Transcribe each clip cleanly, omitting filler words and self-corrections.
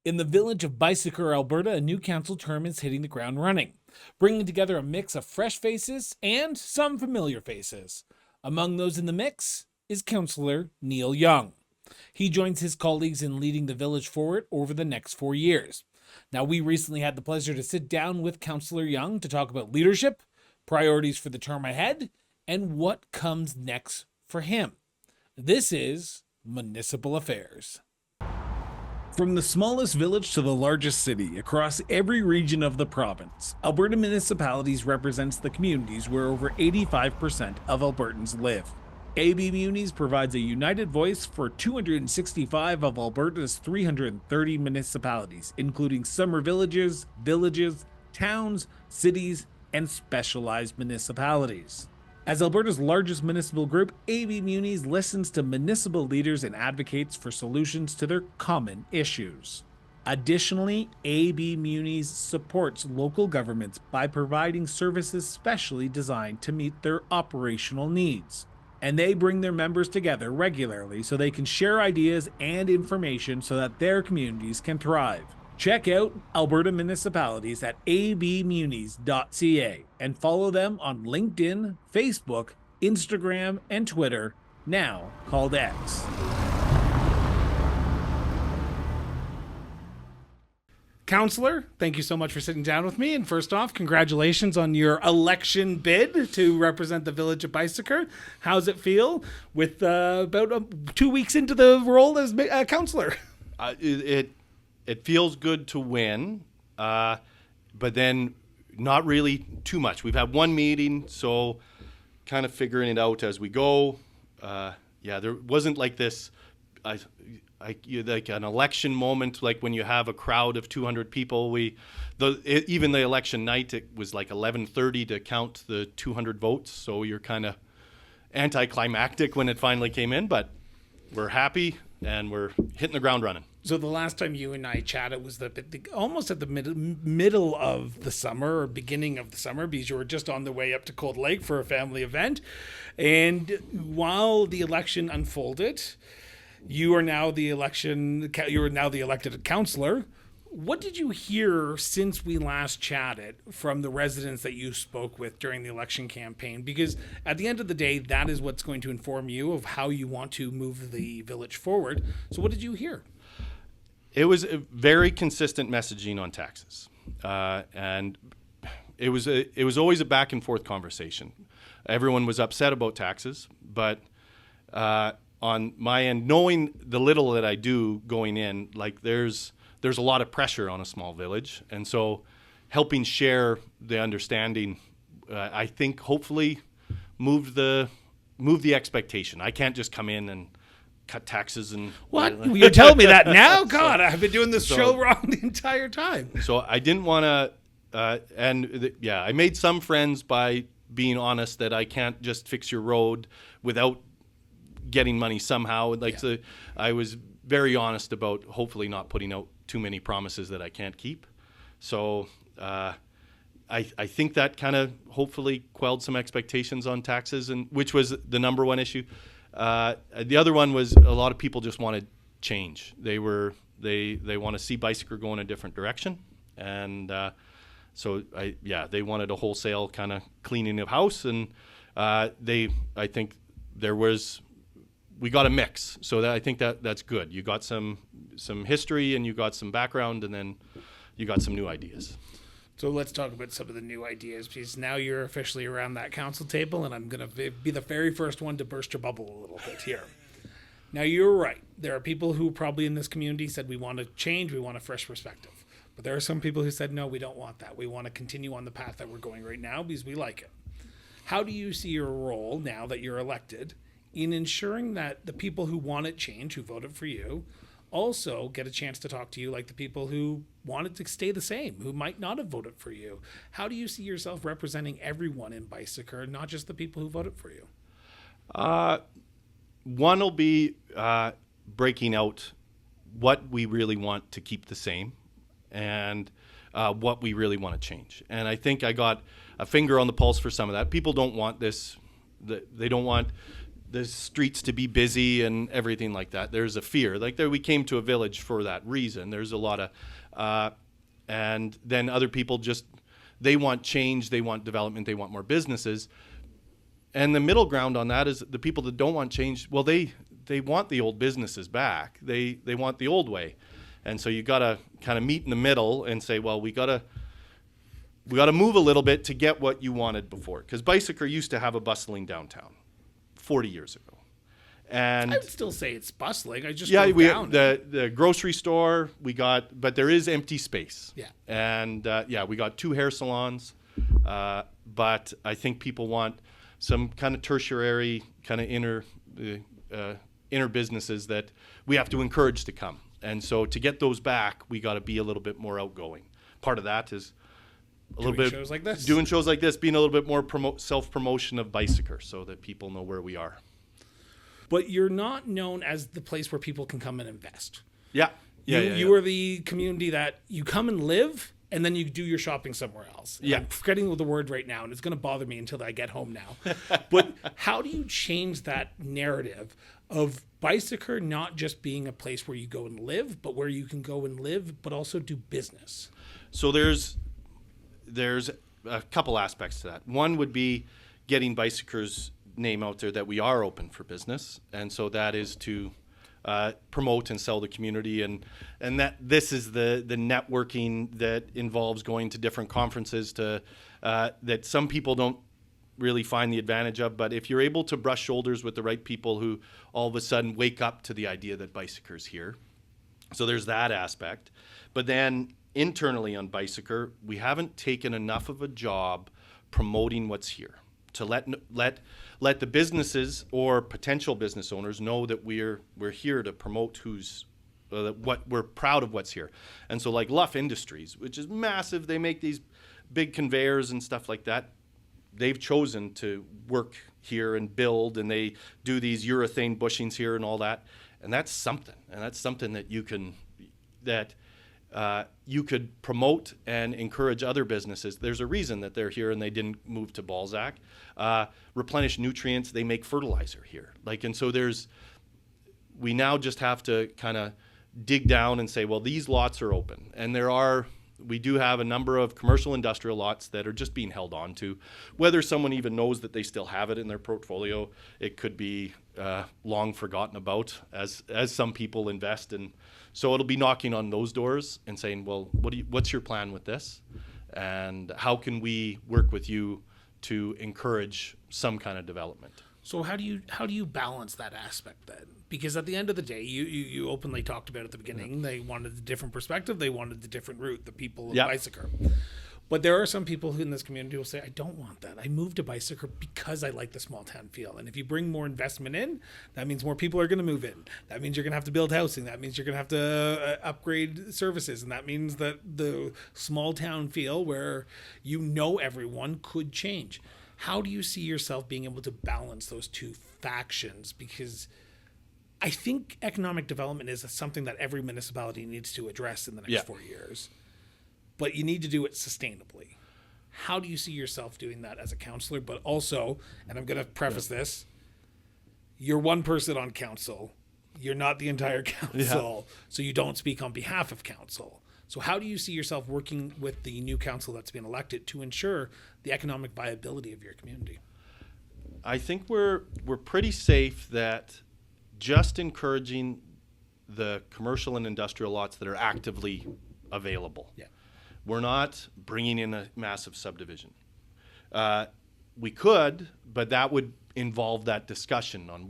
In the Village of Beiseker, Alberta, a new council term is hitting the ground running, bringing together a mix of fresh faces and some familiar faces. Among those in the mix is Councillor Young. He joins his colleagues in leading the village forward over the next 4 years. Now, we recently had the pleasure to sit down with Councillor Young to talk about leadership, priorities for the term ahead, and what comes next for him. This is Municipal Affairs. From the smallest village to the largest city, across every region of the province, Alberta Municipalities represents the communities where over 85% of Albertans live. AB Munis provides a united voice for 265 of Alberta's 330 municipalities, including summer villages, towns, cities, and specialized municipalities. As Alberta's largest municipal group, AB Munis listens to municipal leaders and advocates for solutions to their common issues. Additionally, AB Munis supports local governments by providing services specially designed to meet their operational needs. And they bring their members together regularly so they can share ideas and information so that their communities can thrive. Check out Alberta Municipalities at abmunis.ca and follow them on LinkedIn, Facebook, Instagram, and Twitter, now called X. Councillor, thank you so much for sitting down with me. And first off, congratulations on your election bid to represent the Village of Beiseker. How's it feel with about 2 weeks into the role as councillor? It feels good to win, but then not really too much. We've had one meeting, so kind of figuring it out as we go. There wasn't like this, like an election moment, like when you have a crowd of 200 people. Even the election night, it was like 11:30 to count the 200 votes, so you're kind of anticlimactic when it finally came in, but we're happy and we're hitting the ground running. So the last time you and I chatted was almost at the middle of the summer or beginning of the summer, because you were just on the way up to Cold Lake for a family event. And while the election unfolded, you are now the elected councillor. What did you hear since we last chatted from the residents that you spoke with during the election campaign? Because at the end of the day, that is what's going to inform you of how you want to move the village forward. So what did you hear? It was a very consistent messaging on taxes, and it was always a back and forth conversation. Everyone was upset about taxes, but on my end, knowing the little that I do going in, like there's a lot of pressure on a small village, and so helping share the understanding, I think hopefully moved the expectation. I can't just come in and cut taxes and what? You're telling me that now? God, I've been doing this show wrong the entire time. So I didn't want to, I made some friends by being honest that I can't just fix your road without getting money somehow. I was very honest about hopefully not putting out too many promises that I can't keep. So I think that kind of hopefully quelled some expectations on taxes, and which was the number one issue. The other one was a lot of people just wanted change. They want to see Beiseker go in a different direction, and they wanted a wholesale kind of cleaning of house, and we got a mix. So I think that's good. You got some history, and you got some background, and then you got some new ideas. So let's talk about some of the new ideas, because now you're officially around that council table, and I'm going to be the very first one to burst your bubble a little bit here. Now, you're right. There are people who probably in this community said we want to change, we want a fresh perspective. But there are some people who said, no, we don't want that. We want to continue on the path that we're going right now because we like it. How do you see your role now that you're elected in ensuring that the people who want it change, who voted for you, also get a chance to talk to you like the people who wanted to stay the same, who might not have voted for you? How do you see yourself representing everyone in Beiseker, not just the people who voted for you? One will be breaking out what we really want to keep the same and what we really want to change. And I think I got a finger on the pulse for some of that. People don't want this. They don't want the streets to be busy and everything like that. There's a fear. Like we came to a village for that reason. There's a lot of, and then other people just, they want change, they want development, they want more businesses. And the middle ground on that is the people that don't want change, well, they want the old businesses back. They want the old way. And so you got to kind of meet in the middle and say, well, we got to move a little bit to get what you wanted before. Because Beiseker used to have a bustling downtown 40 years ago. And I would still say it's bustling. I just the grocery store but there is empty space. Yeah. And we got 2 hair salons, but I think people want some kind of tertiary, kind of inner businesses that we have to encourage to come. And so to get those back, we got to be a little bit more outgoing. Part of that is doing shows like this, being a little bit more self-promotion of Beiseker so that people know where we are. But you're not known as the place where people can come and invest. Yeah. You are the community that you come and live, and then you do your shopping somewhere else. Yeah. I'm forgetting the word right now, and it's going to bother me until I get home now. But how do you change that narrative of Beiseker not just being a place where you go and live, but where you can go and live, but also do business? So there's a couple aspects to that. One would be getting Beiseker's name out there that we are open for business, and so that is to promote and sell the community, and that this is the networking that involves going to different conferences that some people don't really find the advantage of. But if you're able to brush shoulders with the right people who all of a sudden wake up to the idea that Beiseker's here, so there's that aspect. But then internally on Beiseker, we haven't taken enough of a job promoting what's here to let the businesses or potential business owners know that we're here to promote what we're proud of what's here. And so like Luff Industries, which is massive, they make these big conveyors and stuff like that. They've chosen to work here and build, and they do these urethane bushings here and all that. And that's something. And that's something that you could promote and encourage other businesses. There's a reason that they're here and they didn't move to Balzac. Replenish nutrients, they make fertilizer here. And so we now just have to kind of dig down and say, well, these lots are open. And we do have a number of commercial industrial lots that are just being held on to. Whether someone even knows that they still have it in their portfolio, it could be long forgotten about as some people invest in. So it'll be knocking on those doors and saying, well, what's your plan with this? And how can we work with you to encourage some kind of development? So how do you balance that aspect then? Because at the end of the day, you openly talked about at the beginning, they wanted a different perspective, they wanted the different route, the people of Beiseker. But there are some people who in this community will say, I don't want that. I moved to Beiseker because I like the small town feel. And if you bring more investment in, that means more people are going to move in. That means you're going to have to build housing. That means you're going to have to upgrade services. And that means that the small town feel where everyone could change. How do you see yourself being able to balance those two factions? Because I think economic development is something that every municipality needs to address in the next 4 years. But you need to do it sustainably. How do you see yourself doing that as a councillor? But also, and I'm going to preface this, you're one person on council. You're not the entire council, so you don't speak on behalf of council. So how do you see yourself working with the new council that's been elected to ensure the economic viability of your community? I think we're pretty safe that just encouraging the commercial and industrial lots that are actively available. Yeah. We're not bringing in a massive subdivision. We could, but that would involve that discussion on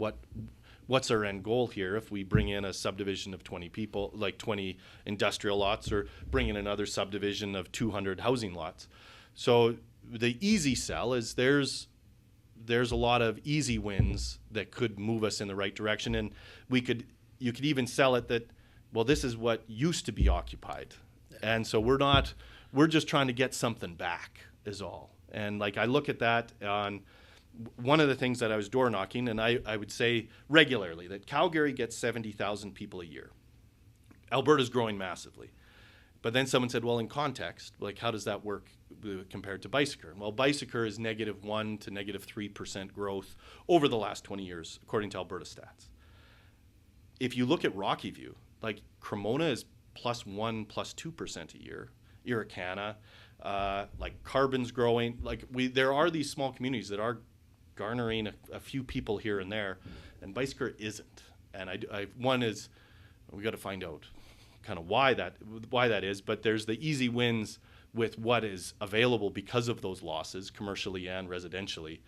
what's our end goal here if we bring in a subdivision of 20 people, like 20 industrial lots, or bring in another subdivision of 200 housing lots. So the easy sell is there's a lot of easy wins that could move us in the right direction, and you could even sell it that, well, this is what used to be occupied. And so we're just trying to get something back is all. And I look at that on one of the things that I was door knocking, and I would say regularly that Calgary gets 70,000 people a year. Alberta's growing massively. But then someone said, well, in context, like, how does that work compared to Beiseker? Well, Beiseker is -1% to -3% growth over the last 20 years, according to Alberta stats. If you look at Rocky View, like Cremona is +1%, +2% a year. Irricana, like Carbon's growing. Like there are these small communities that are garnering a few people here and there, and Beiseker isn't. And one is, we got to find out kind of why that is. But there's the easy wins with what is available because of those losses, commercially and residentially,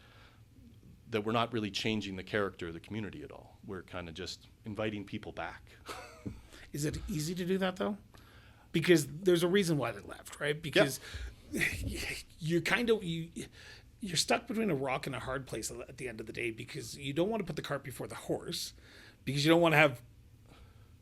that we're not really changing the character of the community at all. We're kind of just inviting people back. Is it easy to do that though? Because there's a reason why they left, right? Because you're you're stuck between a rock and a hard place at the end of the day, because you don't want to put the cart before the horse, because you don't want to have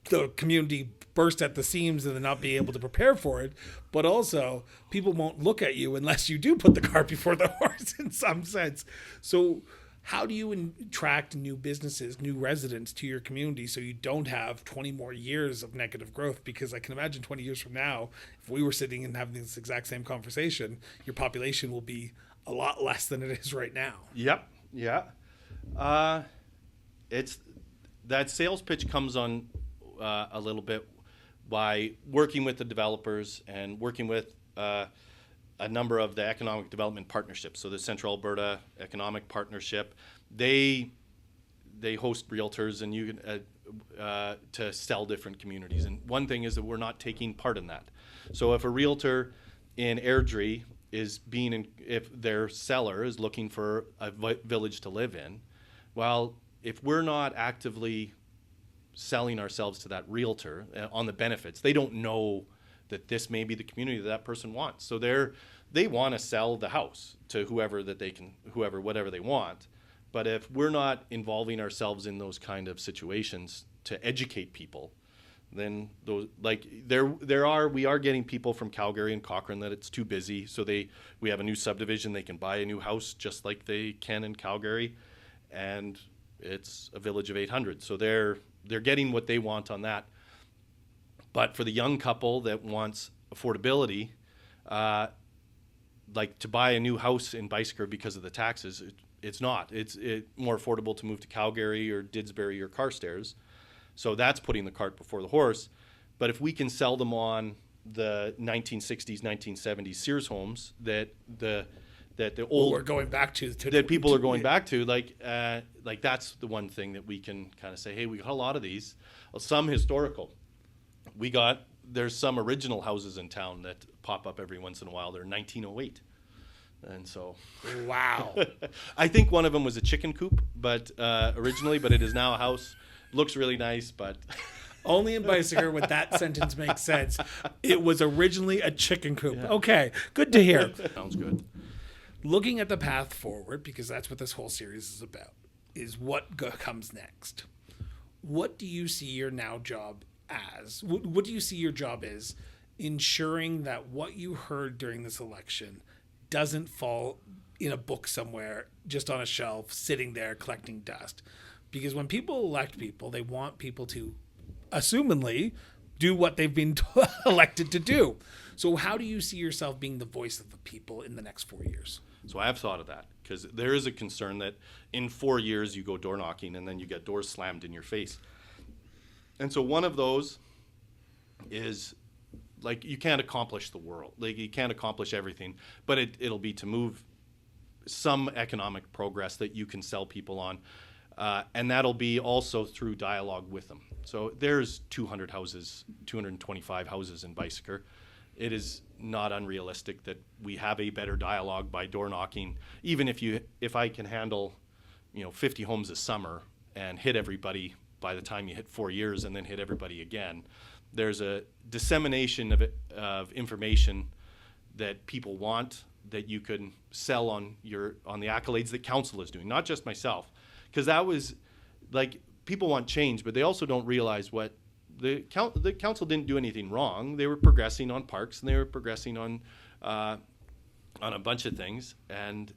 the community burst at the seams and then not be able to prepare for it. But also, people won't look at you unless you do put the cart before the horse in some sense. So how do you attract new businesses, new residents to your community so you don't have 20 more years of negative growth? Because I can imagine 20 years from now, if we were sitting and having this exact same conversation, your population will be a lot less than it is right now. Yep. Yeah. It's that sales pitch comes on a little bit by working with the developers and working with a number of the economic development partnerships. So the Central Alberta Economic Partnership, they host realtors and you can to sell different communities. And one thing is that we're not taking part in that. So if a realtor in Airdrie is if their seller is looking for a village to live in, well, if we're not actively selling ourselves to that realtor on the benefits, they don't know that this may be the community that person wants. So they want to sell the house to whatever they want. But if we're not involving ourselves in those kind of situations to educate people, then we are getting people from Calgary and Cochrane that it's too busy. So we have a new subdivision, they can buy a new house just like they can in Calgary, and it's a village of 800. So they're getting what they want on that. But for the young couple that wants affordability, like to buy a new house in Beiseker because of the taxes, it's not. It's more affordable to move to Calgary or Didsbury or Carstairs. So that's putting the cart before the horse. But if we can sell them on the 1960s, 1970s Sears homes that the old we're going back to that people are going back to, like that's the one thing that we can kind of say, hey, we got a lot of these, some historical. There's some original houses in town that pop up every once in a while. They're 1908. And so, wow. I think one of them was a chicken coop, but originally, but it is now a house. Looks really nice, but only in Beiseker would that sentence make sense. It was originally a chicken coop. Yeah. Okay, good to hear. Sounds good. Looking at the path forward, because that's what this whole series is about, is what comes next. What do you see your now job as? What do you see your job as ensuring that what you heard during this election doesn't fall in a book somewhere, just on a shelf, sitting there collecting dust? Because when people elect people, they want people to, assumingly, do what they've been elected to do. So how do you see yourself being the voice of the people in the next 4 years? So I have thought of that, because there is a concern that in 4 years you go door knocking and then you get doors slammed in your face. And so one of those is, like, you can't accomplish the world. Like, you can't accomplish everything, but it'll be to move some economic progress that you can sell people on. And that'll be also through dialogue with them. So there's 225 houses in Beiseker. It is not unrealistic that we have a better dialogue by door knocking. Even if I can handle, 50 homes a summer and hit everybody by the time you hit 4 years and then hit everybody again, there's a dissemination of information that people want, that you can sell on the accolades that council is doing, not just myself. Because that was, like, people want change, but they also don't realize what the council didn't do anything wrong. They were progressing on parks, and they were progressing on a bunch of things, and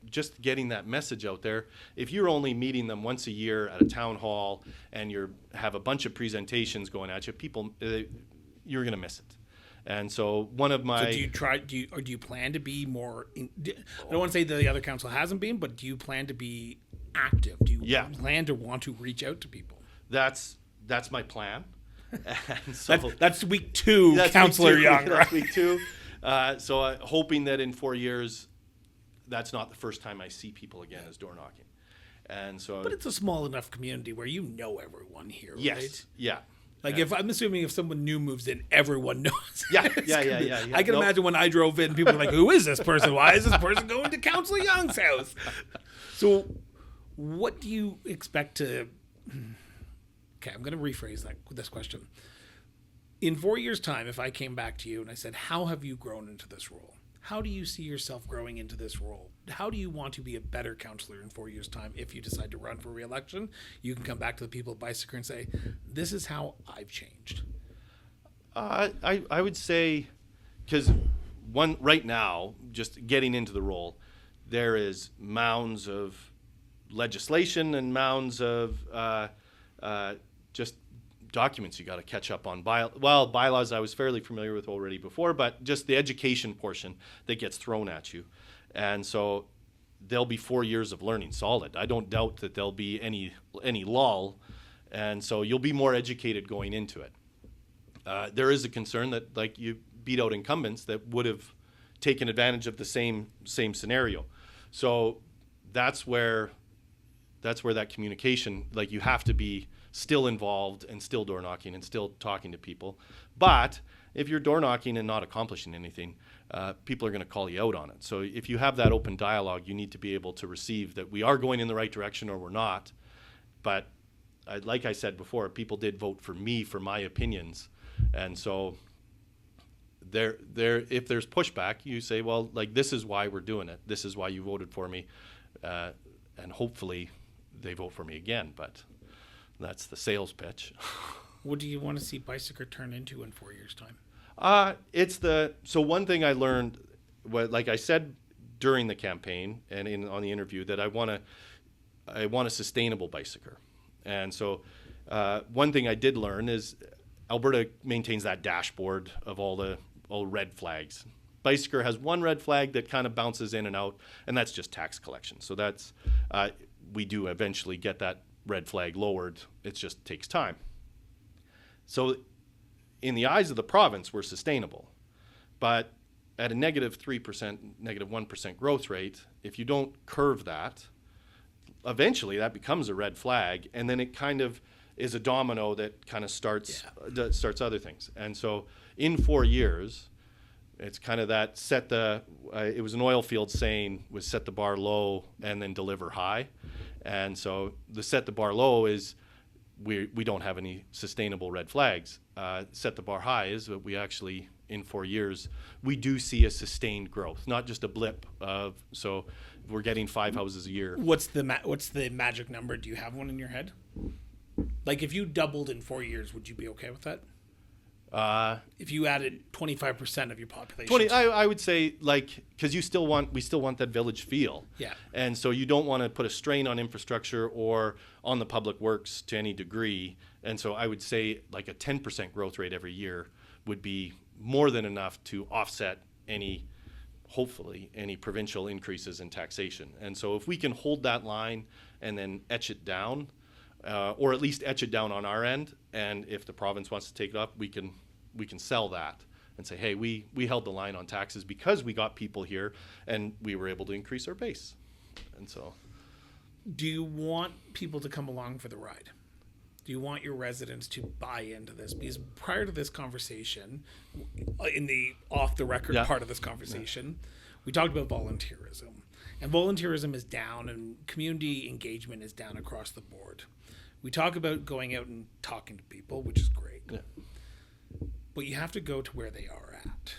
just getting that message out there. If you're only meeting them once a year at a town hall and have a bunch of presentations going at you, people, you're going to miss it. And so one of my... So do you plan to be more... I don't want to say that the other council hasn't been, but do you plan to be active? Do you plan to want to reach out to people? That's my plan. And so that's week 2, Councillor Young. That's week 2. So hoping that in 4 years, that's not the first time I see people again as door knocking. And so, but it's a small enough community where you know everyone here, yes, right? Yeah. Like if I'm assuming if someone new moves in, everyone knows. Yeah. I can imagine when I drove in, people were like, "Who is this person? Why is this person going to Councillor Young's house?" So, what do you expect to? Okay, I'm going to rephrase this question. In 4 years' time, if I came back to you and I said, "How have you grown into this role? How do you see yourself growing into this role? How do you want to be a better councillor in 4 years' time if you decide to run for re-election?" You can come back to the people of Beiseker and say, "This is how I've changed." I would say, because right now, just getting into the role, there is mounds of legislation and mounds of just documents you got to catch up on. Bylaws I was fairly familiar with already before, but just the education portion that gets thrown at you. And so there'll be 4 years of learning solid. I don't doubt that there'll be any lull. And so you'll be more educated going into it. There is a concern that like you beat out incumbents that would have taken advantage of the same scenario. So that's where that communication, like you have to be still involved and still door knocking and still talking to people. But if you're door knocking and not accomplishing anything, people are going to call you out on it. So if you have that open dialogue, you need to be able to receive that we are going in the right direction or we're not. But like I said before, people did vote for me for my opinions. And so if there's pushback, you say, well, like, this is why we're doing it. This is why you voted for me. And hopefully they vote for me again. But that's the sales pitch. What do you want to see Beiseker turn into in 4 years' time? So one thing I learned, like I said during the campaign and on the interview, that I want a sustainable Beiseker. And so one thing I did learn is Alberta maintains that dashboard of all red flags. Beiseker has one red flag that kind of bounces in and out, and that's just tax collection. So that's we do eventually get that red flag lowered. It just takes time. So in the eyes of the province, we're sustainable. But at a -3%, -1% growth rate, if you don't curve that, eventually that becomes a red flag, and then it kind of is a domino that kind of starts other things. And so in 4 years, it's kind of that it was an oil field saying was set the bar low and then deliver high. And so the set the bar low is we don't have any sustainable red flags. Set the bar high is that we actually, in 4 years, we do see a sustained growth, not just a blip so we're getting 5 houses a year. What's the magic number? Do you have one in your head? Like if you doubled in 4 years, would you be okay with that? If you added 25% of your population, I would say, like, because we still want that village feel. Yeah. And so you don't want to put a strain on infrastructure or on the public works to any degree. And so I would say like a 10% growth rate every year would be more than enough to offset hopefully any provincial increases in taxation. And so if we can hold that line and then etch it down, or at least etch it down on our end, and if the province wants to take it up, we can sell that and say, hey, we held the line on taxes because we got people here and we were able to increase our base. And so, do you want people to come along for the ride? Do you want your residents to buy into this? Because prior to this conversation, in the off the record part of this conversation, we talked about volunteerism, and volunteerism is down and community engagement is down across the board. We talk about going out and talking to people, which is great. Yeah. But you have to go to where they are at.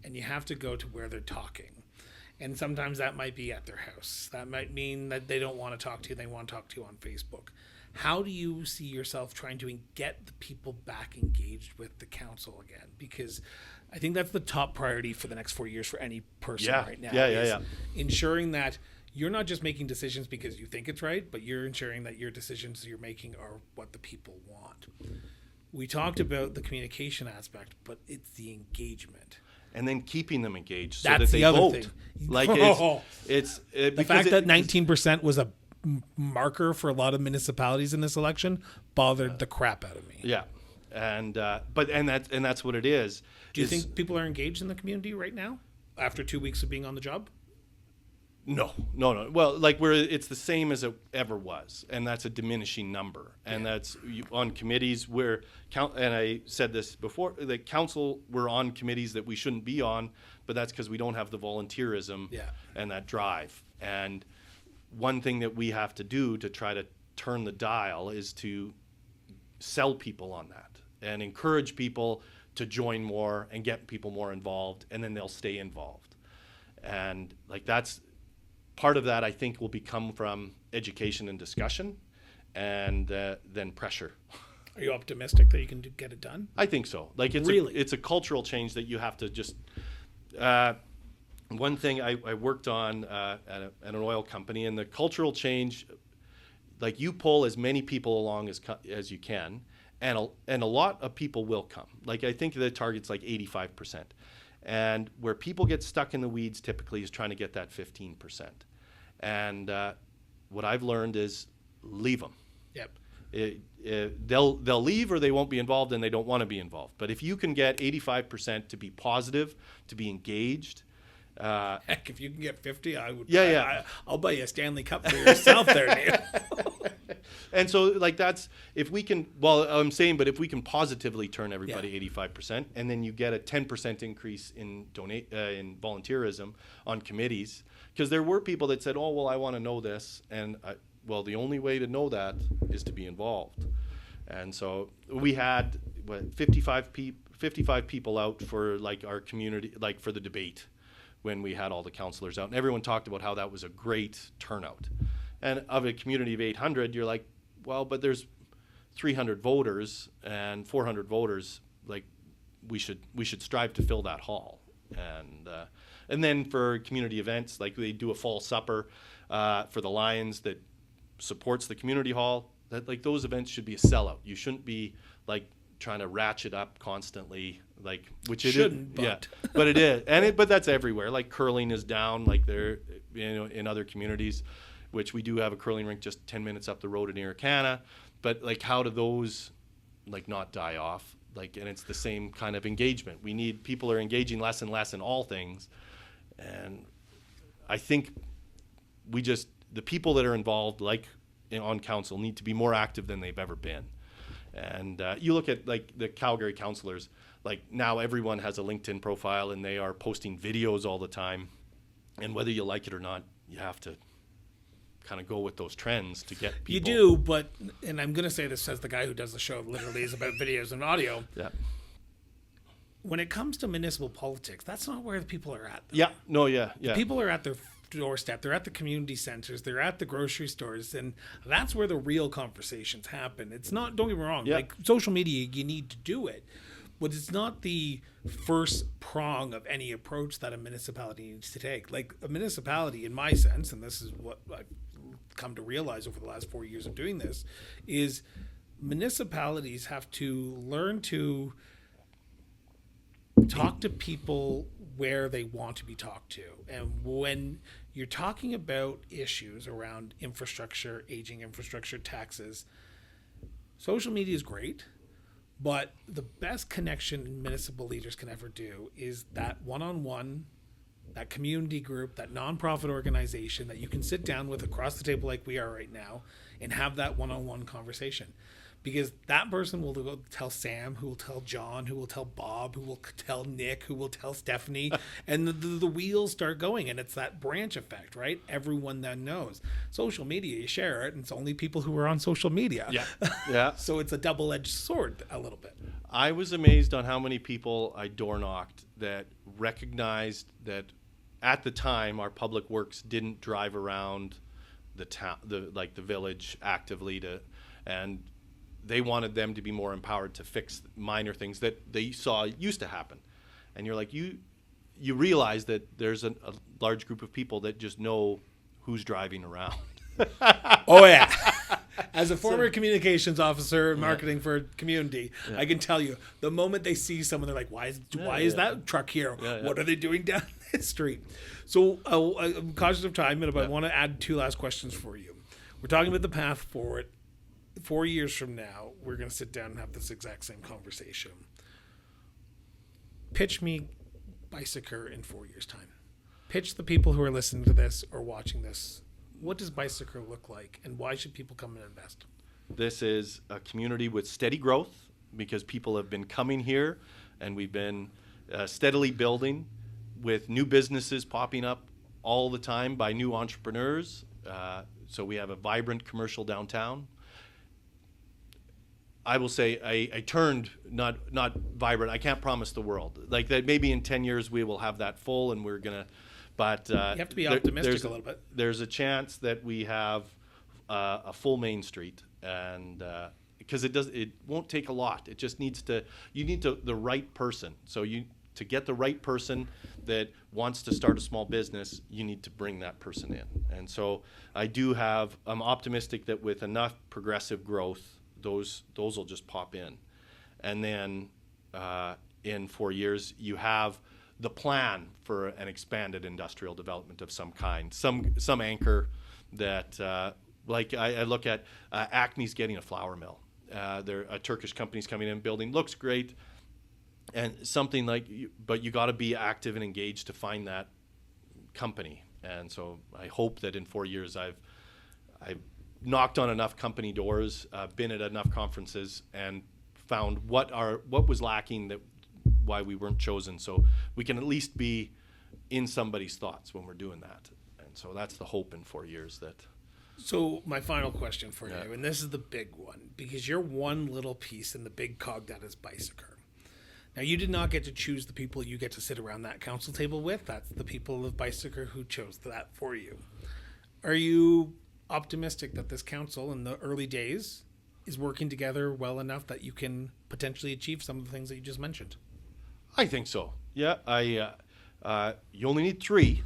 And you have to go to where they're talking. And sometimes that might be at their house. That might mean that they don't want to talk to you. They want to talk to you on Facebook. How do you see yourself trying to get the people back engaged with the council again? Because I think that's the top priority for the next 4 years for any person right now. Yeah. Ensuring that you're not just making decisions because you think it's right, but you're ensuring that your decisions you're making are what the people want. We talked about the communication aspect, but it's the engagement. And then keeping them engaged so That's that they the other vote. thing. Like The fact that 19% was a marker for a lot of municipalities in this election bothered the crap out of me. Yeah, and that's what it is. Do you think people are engaged in the community right now after 2 weeks of being on the job? No. Well, like it's the same as it ever was, and that's a diminishing number. And that's on committees where, and I said this before, the council, we're on committees that we shouldn't be on, but that's because we don't have the volunteerism and that drive. And one thing that we have to do to try to turn the dial is to sell people on that and encourage people to join more and get people more involved, and then they'll stay involved. And like that's part of that, I think, will become from education and discussion, and then pressure. Are you optimistic that you can get it done? I think so. Like it's a cultural change that you have to just. One thing I worked on at an oil company, and the cultural change, like you pull as many people along as you can, and a lot of people will come. Like I think the target's like 85%. And where people get stuck in the weeds typically is trying to get that 15%. And what I've learned is leave them. Yep. They'll leave, or they won't be involved, and they don't want to be involved. But if you can get 85% to be positive, to be engaged. Heck, if you can get 50, I would. I'll buy you a Stanley Cup for yourself there, Neil. And so, like, that's, if we can, well, I'm saying, but if we can positively turn everybody 85%, and then you get a 10% increase in in volunteerism on committees, because there were people that said, oh, well, I want to know this, and well, the only way to know that is to be involved. And so we had 55 people out for like our community, like for the debate, when we had all the councillors out, and everyone talked about how that was a great turnout. And of a community of 800, you're like, well, but there's 300 voters and 400 voters. Like, we should strive to fill that hall. And then for community events, like they do a fall supper for the Lions that supports the community hall. That, like, those events should be a sellout. You shouldn't be like trying to ratchet up constantly, like, which it shouldn't, is, but it is, but that's everywhere. Like curling is down, like there, in other communities, which we do have a curling rink just 10 minutes up the road in Irricana. But like, how do those like not die off? Like, and it's the same kind of engagement. We need, people are engaging less and less in all things, and I think the people that are involved, like on council, need to be more active than they've ever been. And you look at like the Calgary councillors, like now everyone has a LinkedIn profile and they are posting videos all the time. And whether you like it or not, you have to kind of go with those trends to get people. You do, but, and I'm going to say this as the guy who does the show literally is about videos and audio. Yeah. When it comes to municipal politics, that's not where the people are at. Though. Yeah. No, yeah. The people are at their doorstep. They're at the community centers. They're at the grocery stores. And that's where the real conversations happen. It's not, don't get me wrong, like social media, you need to do it. But it's not the first prong of any approach that a municipality needs to take. Like a municipality, in my sense, and this is what I've come to realize over the last 4 years of doing this, is municipalities have to learn to talk to people where they want to be talked to. And when you're talking about issues around infrastructure, aging infrastructure, taxes, social media is great. But the best connection municipal leaders can ever do is that one-on-one, that community group, that nonprofit organization that you can sit down with across the table like we are right now and have that one-on-one conversation. Because that person will go tell Sam, who will tell John, who will tell Bob, who will tell Nick, who will tell Stephanie, and the wheels start going, and it's that branch effect, right? Everyone then knows. Social media, you share it, and it's only people who are on social media. Yeah. So it's a double-edged sword a little bit. I was amazed on how many people I door knocked that recognized that at the time our public works didn't drive around the town, the village actively and they wanted them to be more empowered to fix minor things that they saw used to happen. And you're like, you realize that there's a large group of people that just know who's driving around. Oh, yeah. As a former communications officer and marketing for a community, I can tell you, the moment they see someone, they're like, why is that truck here? What are they doing down this street? So I'm cautious of time, but I want to add two last questions for you. We're talking about the path forward. 4 years from now, we're going to sit down and have this exact same conversation. Pitch me Beiseker in 4 years' time. Pitch the people who are listening to this or watching this. What does Beiseker look like, and why should people come and invest? This is a community with steady growth because people have been coming here, and we've been steadily building with new businesses popping up all the time by new entrepreneurs. So we have a vibrant commercial downtown. I will say I turned not vibrant. I can't promise the world. Like that maybe in 10 years we will have that full and we're going to, but you have to be optimistic a little bit. There's a chance that we have a full Main Street, and because it won't take a lot. It just needs you need the right person. So to get the right person that wants to start a small business, you need to bring that person in. And so I'm optimistic that with enough progressive growth, those will just pop in. And then in 4 years, you have the plan for an expanded industrial development of some kind, some anchor that, like I look at Acme's getting a flour mill. They're a Turkish company's coming in, building, looks great, and something like, but you got to be active and engaged to find that company. And so I hope that in 4 years I've knocked on enough company doors, been at enough conferences, and found what was lacking, why we weren't chosen, so we can at least be in somebody's thoughts when we're doing that. And so that's the hope in 4 years. So my final question for you, and this is the big one, because you're one little piece in the big cog that is Beiseker. Now, you did not get to choose the people you get to sit around that council table with. That's the people of Beiseker who chose that for you. Are you optimistic that this council in the early days is working together well enough that you can potentially achieve some of the things that you just mentioned? I think so. Yeah, you only need 3.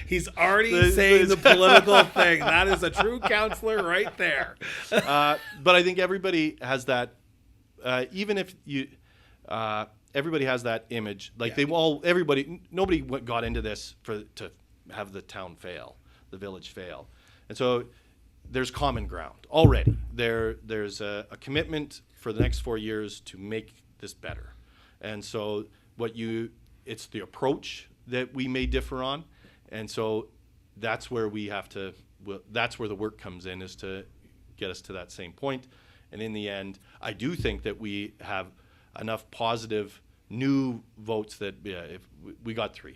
He's already saying the political thing. That is a true councillor right there. But I think everybody has that. Even if everybody has that image. Like nobody got into this to have the town fail, the village fail, and so there's common ground already. There's a commitment for the next 4 years to make this better, and so it's the approach that we may differ on, and so that's where that's where the work comes in, is to get us to that same point. And in the end, I do think that we have enough positive new votes that if we got 3.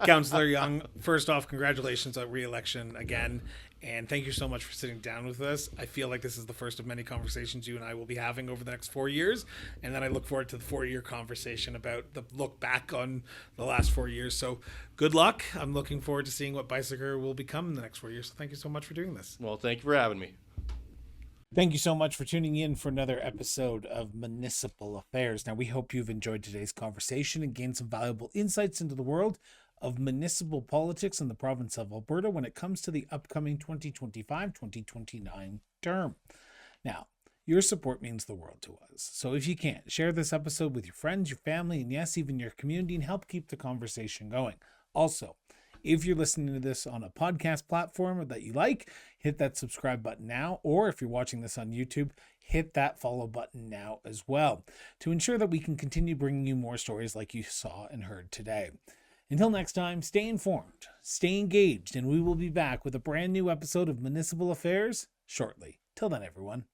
Councillor Young, first off, congratulations on re-election again, and thank you so much for sitting down with us. I feel like this is the first of many conversations you and I will be having over the next 4 years, and then I look forward to the 4-year conversation about the look back on the last 4 years. So good luck. I'm looking forward to seeing what Beiseker will become in the next 4 years. So thank you so much for doing this. Well, thank you for having me. Thank you so much for tuning in for another episode of Municipal Affairs. Now, we hope you've enjoyed today's conversation and gained some valuable insights into the world of municipal politics in the province of Alberta when it comes to the upcoming 2025-2029 term. Now, your support means the world to us. So if you can, share this episode with your friends, your family, and yes, even your community, and help keep the conversation going. Also, if you're listening to this on a podcast platform that you like, hit that subscribe button now. Or if you're watching this on YouTube, hit that follow button now as well to ensure that we can continue bringing you more stories like you saw and heard today. Until next time, stay informed, stay engaged, and we will be back with a brand new episode of Municipal Affairs shortly. Till then, everyone.